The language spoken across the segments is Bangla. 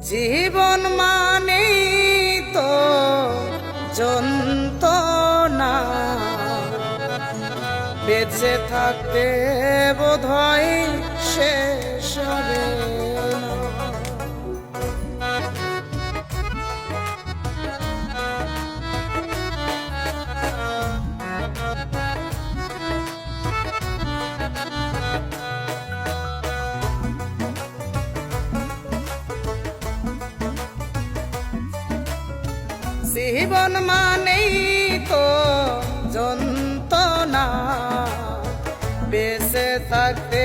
জীবন মানে তো যন্ত্রণা, বেঁচে থাকতে বোধহয় শেষ হবে না। জীবন মানেই তো যন্ত্রণা, বেঁচে থাকতে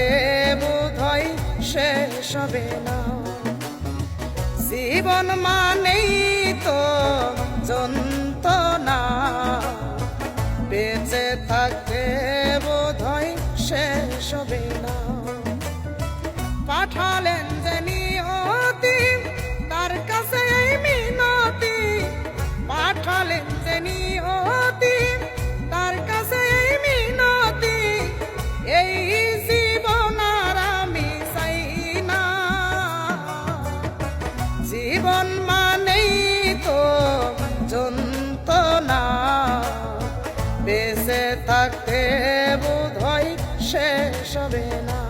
বোধহয় শেষ হবে না। জীবন মানেই তো যন্ত্রণা, বেঁচে থাকতে বোধহয় শেষ হবে না। পাঠালেন যে নিয়তি তার কাছে এই মিনতি, পাঠালেন যে নিয়তি তার কাছে এই মিনতি, এই জীবন আর আমি চাই না। জীবন মানেই তো যন্ত্রণা, বেঁচে থাকতে বোধহয় শেষ হবে না।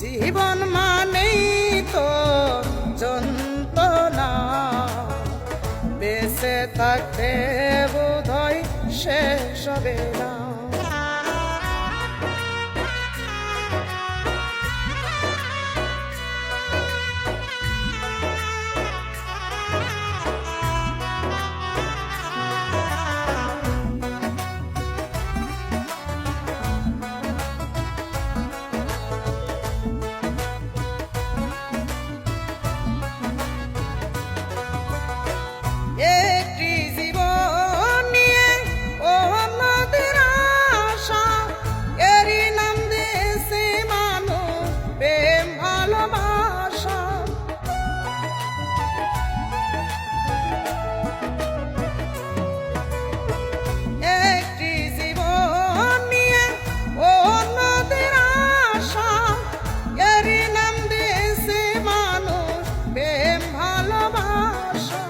জীবন মানেই তো যন্ত্রণা, বেঁচে থাকতে বোধহয় শেষ হবে না। একটি জীবন নিয়ে অন্যদের আশা, এরই নাম দিয়েছে মানুষ প্রেম ভালোবাসা। একটি জীবন নিয়ে অন্যদের আশা, এরই নাম দিয়েছে মানুষ প্রেম ভালোবাসা।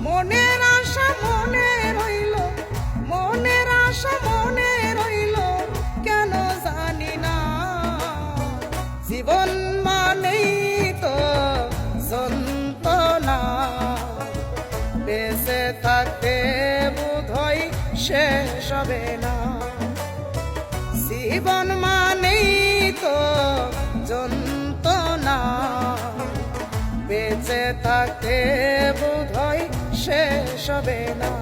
মনের আশা মনে রইল, মনের আশা মনে রইল, কেন জানি না। জীবন মানেই তো যন্ত্রণা, বেঁচে থাকতে বোধহয় শেষ হবে না। জীবন মানেই তো যন্ত্রণা, বেঁচে থাকতে বোধহয় শেষ হবে না।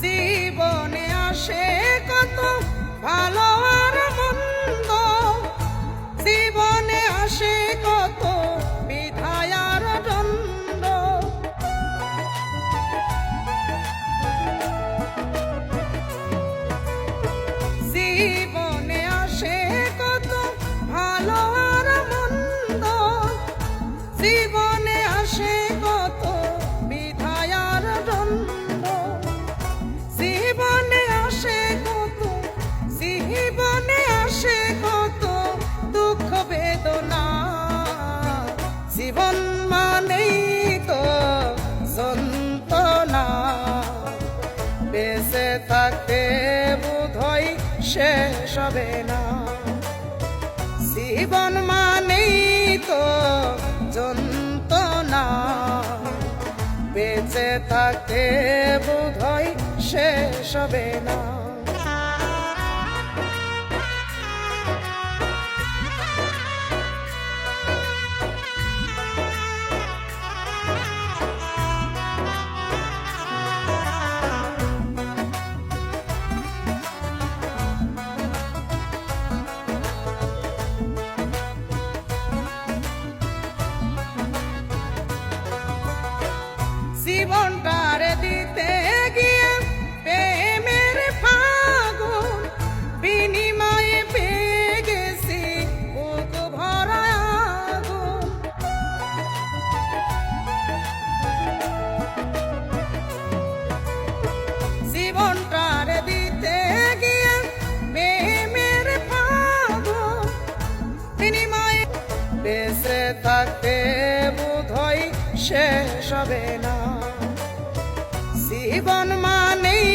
জীবনে আসে কত ভালো আর মন্দ, জীবনে আসে কত বিধায় আর দ্বন্দ্ব। জীবনে আসে কত ভালো আর মন্দ, জীবনে আসে কত বিধায় আর দ্বন্দ্ব। জীবনে আসে কত, জীবনে আসে কত দুঃখ বেদনা। জীবন মানেই তো যন্ত্রণা, বেঁচে থাকতে বোধহয় শেষ হবে না। জীবন মানেই তো যন্ত্রণা, বেঁচে থাকতে বোধহয় শেষ হবে না। জীবনটারে দিতে গিয়ে হবে না। জীবন মানেই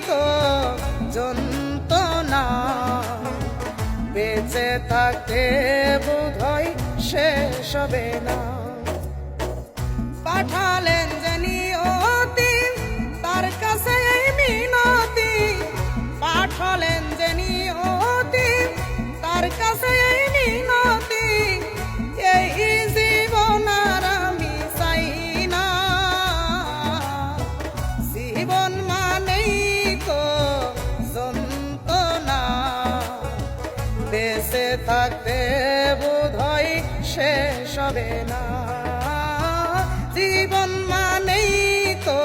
তো যন্ত্রণা, বেঁচে থাকতে বোধহয় শেষ হবে না। পাঠালেন যে নিয়তি তার কাছে এই মিনতি, পাঠালেন যে নিয়তি তার কাছে এই মিনতি, এই জীবন আর আমি চাই না। জীবন মানেই তো যন্ত্রণা, বেঁচে থাকতে বোধহয় শেষ হবে না। জীবন মানেই তো